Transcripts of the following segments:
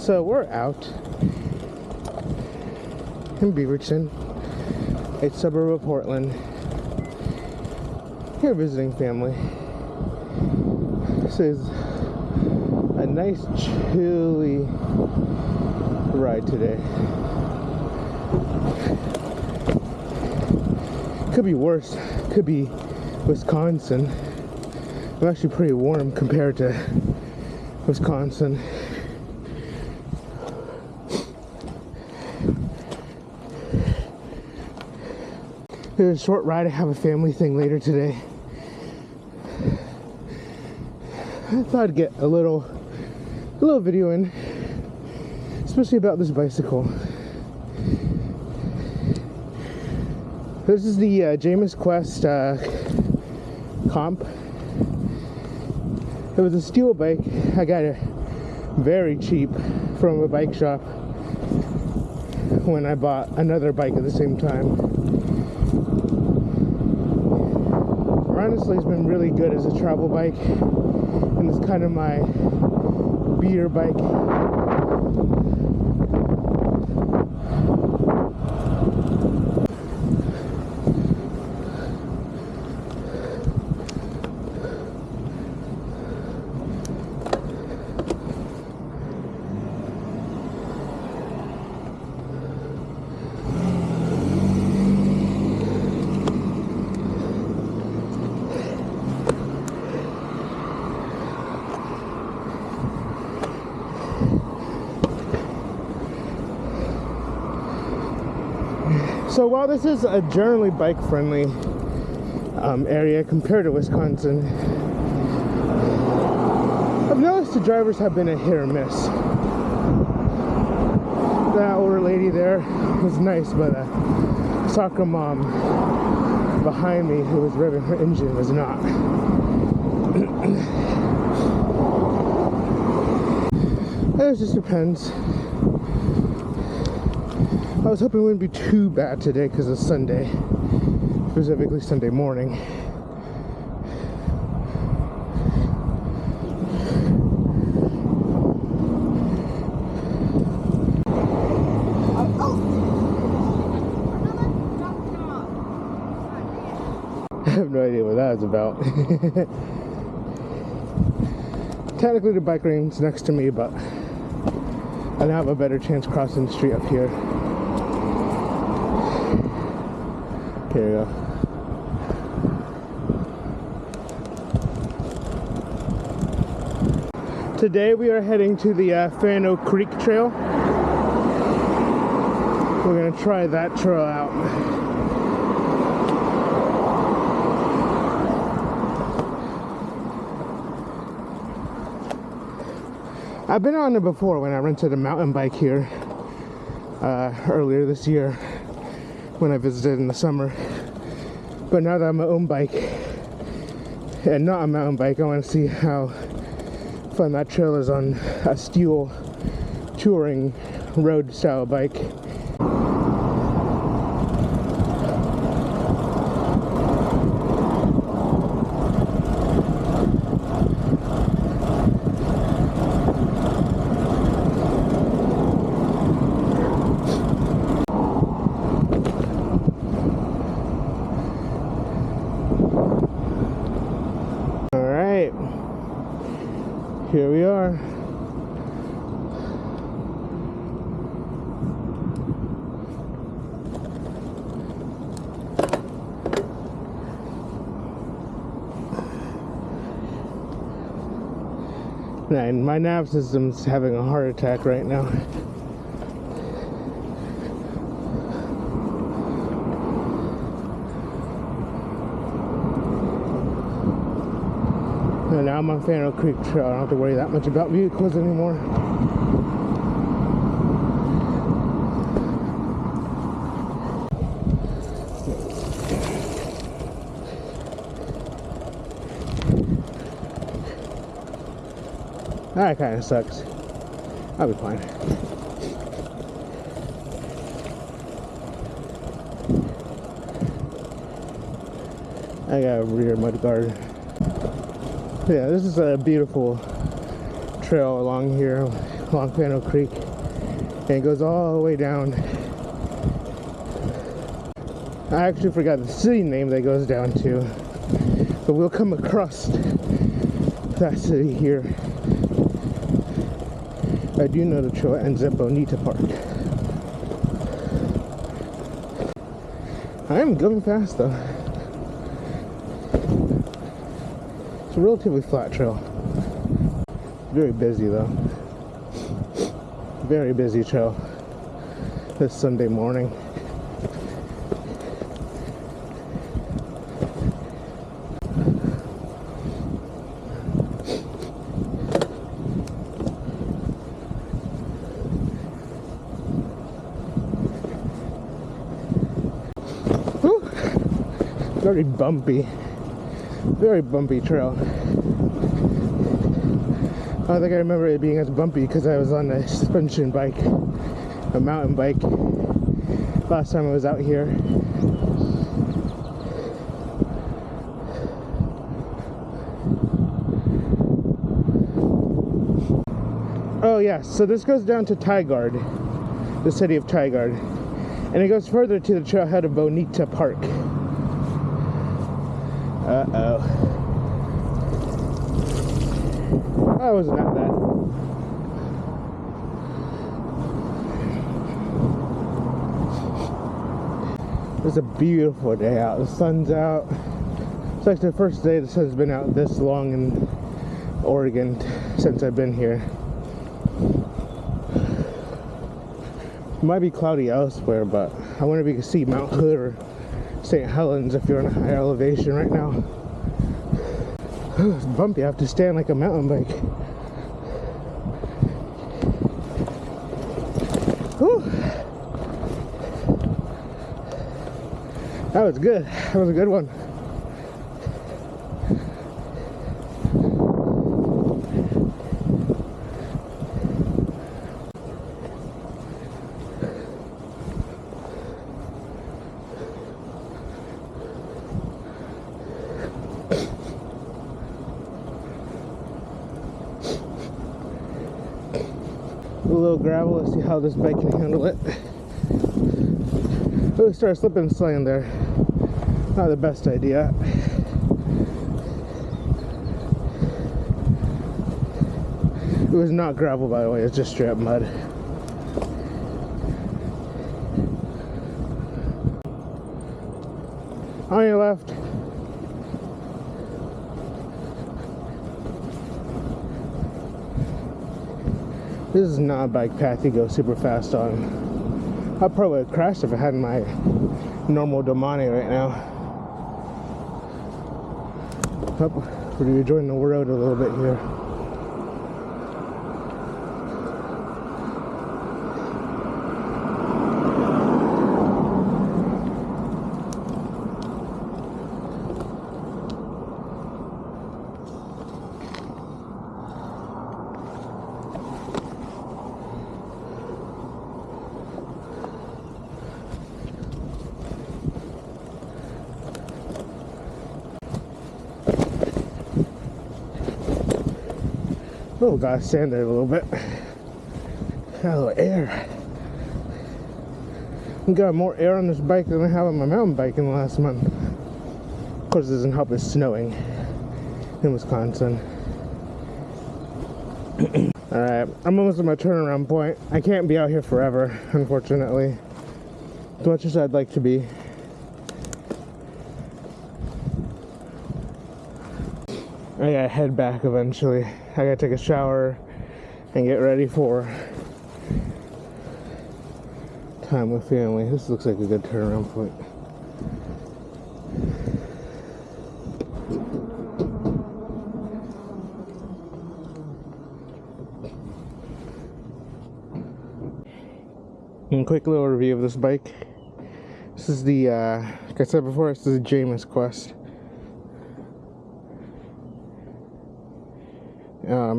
So we're out in Beaverton, a suburb of Portland. Here visiting family. This is a nice chilly ride today. Could be worse. Could be Wisconsin. I'm actually pretty warm compared to Wisconsin. There's a short ride. I have a family thing later today. I thought I'd get a little video in, especially about this bicycle. This is the James Quest comp. It was a steel bike. I got it very cheap from a bike shop when I bought another bike at the same time. Honestly, it's been really good as a travel bike, and it's kind of my beater bike. So while this is a generally bike-friendly area compared to Wisconsin, I've noticed the drivers have been a hit or miss. That older lady there was nice, but the soccer mom behind me who was revving her engine was not. It just depends. I was hoping it wouldn't be too bad today because it's Sunday, specifically Sunday morning. I have no idea what that is about. Technically the bike lane's next to me, but I now have a better chance crossing the street up here. Here we go. Today we are heading to the Fanno Creek Trail. We're going to try that trail out. I've been on it before when I rented a mountain bike here earlier this year when I visited in the summer. But now that I'm my own bike and not a mountain bike, I want to see how fun that trail is on a steel touring road style bike. Here we are. Man, my nav system's having a heart attack right now. And now I'm on Fanno Creek Trail. I don't have to worry that much about vehicles anymore. That kind of sucks. I'll be fine. I got a rear mud guard. Yeah, this is a beautiful trail along here, along Fanno Creek, and it goes all the way down. I actually forgot the city name that goes down to, but we'll come across that city here. I do know the trail ends at Bonita Park. I am going fast though. It's a relatively flat trail. Very busy though. Very busy trail this Sunday morning. Very bumpy trail. I think I remember it being as bumpy because I was on a suspension bike, a mountain bike, last time I was out here. Oh yeah, so this goes down to Tigard, the city of Tigard, and it goes further to the trailhead of Bonita Park. Uh-oh. That wasn't that bad. It's a beautiful day out. The sun's out. It's like the first day the sun's been out this long in Oregon since I've been here. It might be cloudy elsewhere, but I wonder if you can see Mount Hood or St. Helens if you're on a high elevation right now. It's bumpy. I have to stand like a mountain bike. Whew. That was good. That was a good one. A little gravel, let's see how this bike can handle it. Oh, started slipping and sliding there. Not the best idea. It was not gravel, by the way, it's just straight up mud. On your left. This is not a bike path you go super fast on. I probably would have crashed if I had my normal Domane right now. Oh, we're enjoying the road a little bit here. Oh, gotta stand there a little bit. Got a little air. I got more air on this bike than I have on my mountain bike in the last month. Of course, it doesn't help it's snowing in Wisconsin. Alright, I'm almost at my turnaround point. I can't be out here forever, unfortunately. As much as I'd like to be. I gotta head back eventually. I gotta take a shower and get ready for time with family. This looks like a good turnaround point. And a quick little review of this bike. This is the, like I said before, this is the Jameis Quest.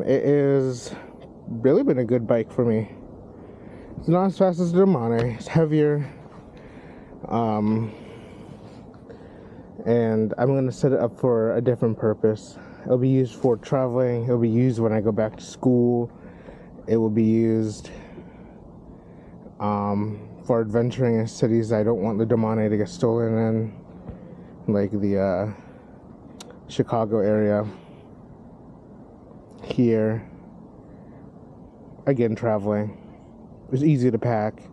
It is really been a good bike for me. It's not as fast as the Domane. It's heavier. And I'm going to set it up for a different purpose. It'll be used for traveling. It'll be used when I go back to school. It will be used for adventuring in cities I don't want the money to get stolen in, like the Chicago area. Here, again, traveling. It's easy to pack.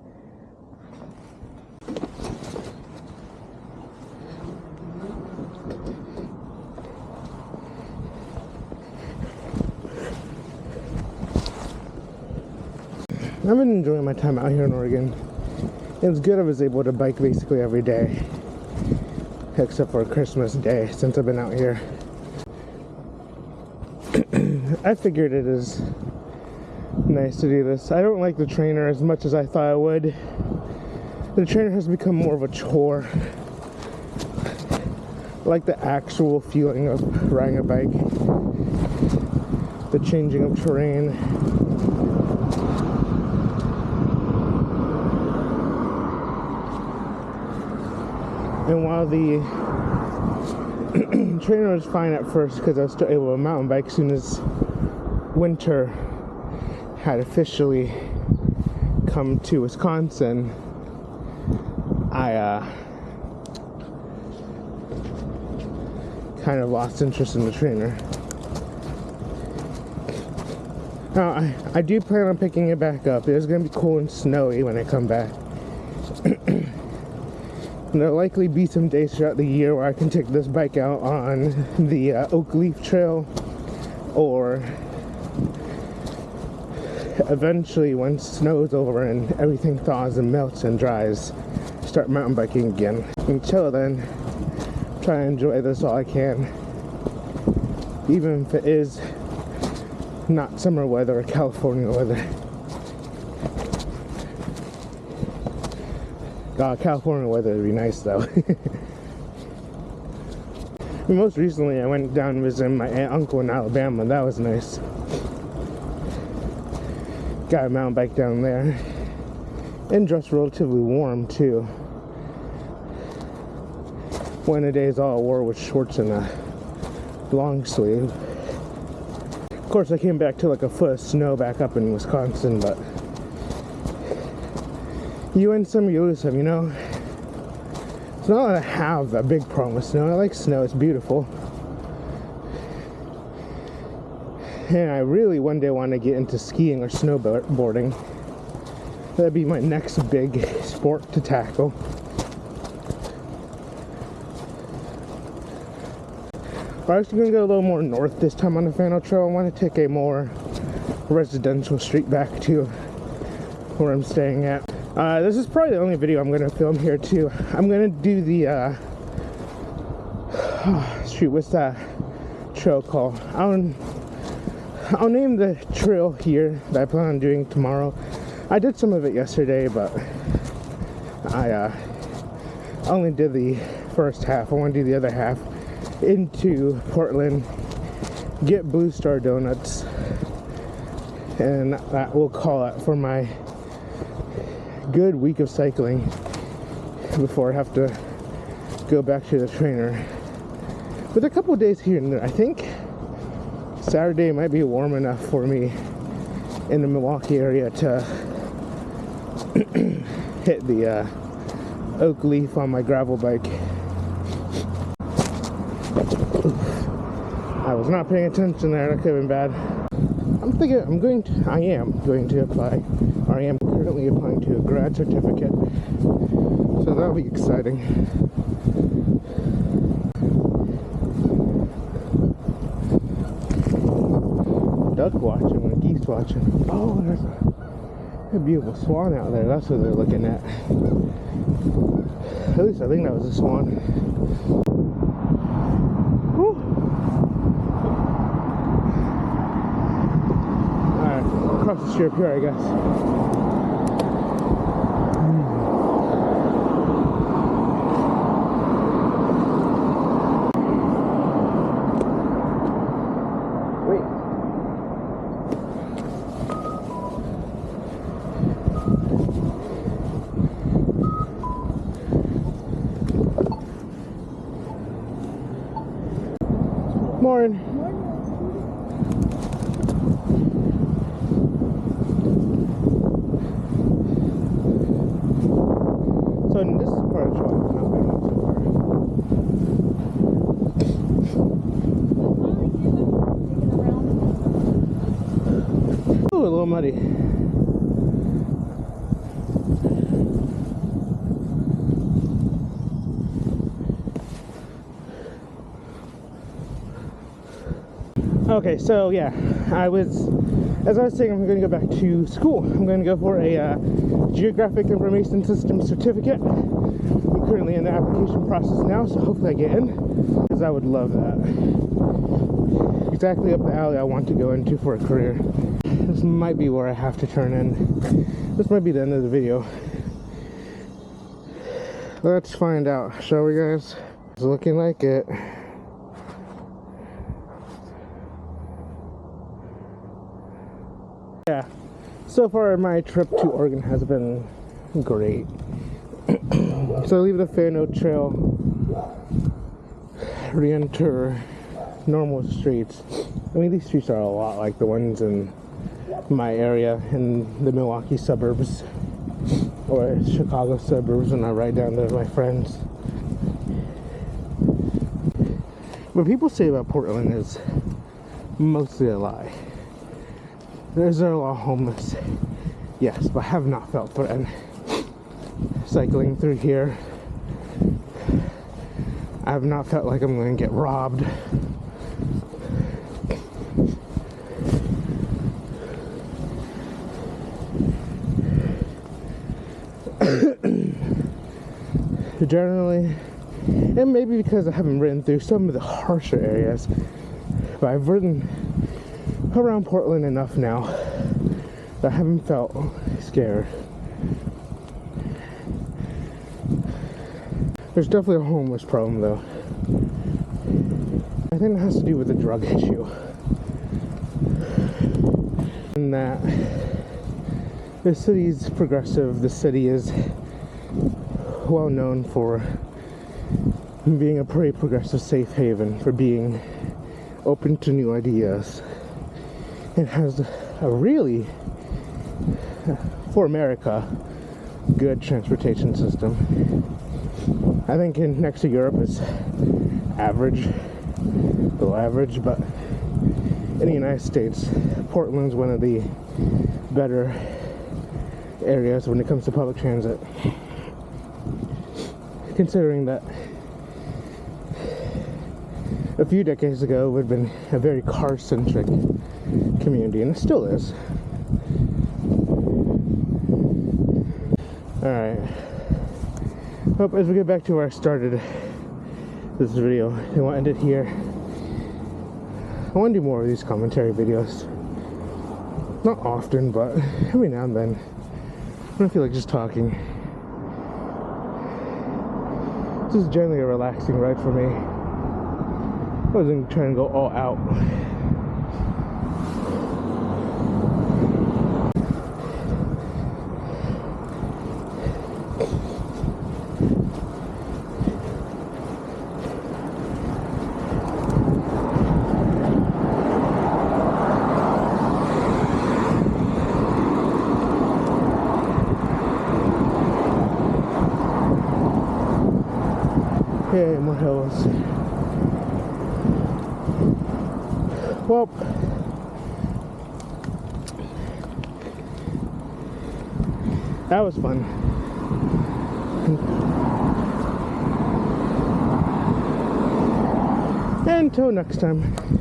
I've been enjoying my time out here in Oregon. It was good. I was able to bike basically every day, except for Christmas Day, since I've been out here. I figured it is nice to do this. I don't like the trainer as much as I thought I would. The trainer has become more of a chore. I like the actual feeling of riding a bike, the changing of terrain. And while the trainer was fine at first because I was still able to mountain bike as soon as winter had officially come to Wisconsin, I kind of lost interest in the trainer. Now, I do plan on picking it back up. It's going to be cold and snowy when I come back. There'll likely be some days throughout the year where I can take this bike out on the Oak Leaf Trail, or eventually when snow's over and everything thaws and melts and dries, start mountain biking again. Until then, try and enjoy this all I can, even if it is not summer weather or California weather. California weather would be nice though. Most recently I went down and visited my aunt and uncle in Alabama. That was nice. Got a mountain bike down there. And dressed relatively warm too. One of the days all I wore was shorts and a long sleeve. Of course I came back to like a foot of snow back up in Wisconsin, but you win some, you lose some, you know? It's not that I have a big problem with snow. I like snow, it's beautiful. And I really one day want to get into skiing or snowboarding. That'd be my next big sport to tackle. We're actually going to go a little more north this time on the Fanno Trail. I want to take a more residential street back to where I'm staying at. This is probably the only video I'm going to film here too. I'm going to do the, shoot, what's that trail called? I'll name the trail here that I plan on doing tomorrow. I did some of it yesterday, but I only did the first half. I want to do the other half into Portland, get Blue Star Donuts, and that will call it for my good week of cycling before I have to go back to the trainer. With a couple of days here and there, I think Saturday might be warm enough for me in the Milwaukee area to hit the Oak Leaf on my gravel bike. I was not paying attention there. That could have been bad. I am going to apply, or I am currently applying to a grad certificate, so that'll be exciting. Duck watching and geese watching. Oh, there's a beautiful swan out there. That's what they're looking at. At least I think that was a swan. Whew. Across the strip here, I guess. Morning. So this is part of the trail I've not been on so far. Ooh, a little muddy. Okay, so yeah, as I was saying, I'm going to go back to school. I'm going to go for a Geographic Information System certificate. I'm currently in the application process now, so hopefully I get in, because I would love that. Exactly up the alley I want to go into for a career. This might be where I have to turn in. This might be the end of the video. Let's find out, shall we, guys? It's looking like it. Yeah, so far my trip to Oregon has been great. So I leave the Fanno Trail, re-enter normal streets. I mean, these streets are a lot like the ones in my area in the Milwaukee suburbs or Chicago suburbs when I ride down there with my friends. What people say about Portland is mostly a lie. There's a lot of homeless, yes, but I have not felt threatened. Cycling through here, I have not felt like I'm going to get robbed. Generally, and maybe because I haven't ridden through some of the harsher areas, but I've ridden around Portland enough now that I haven't felt scared. There's definitely a homeless problem though. I think it has to do with the drug issue. And that the city's progressive, the city is well known for being a pretty progressive safe haven, for being open to new ideas. It has a really, for America, good transportation system. I think next to Europe is average, below average, but in the United States, Portland's one of the better areas when it comes to public transit. Considering that a few decades ago it would have been a very car-centric community, and it still is. Alright. Hope as we get back to where I started this video, I want to end it here. I want to do more of these commentary videos. Not often, but every now and then. I don't feel like just talking. This is generally a relaxing ride for me. I wasn't trying to go all out. Okay, more hills. Well, that was fun. And until next time.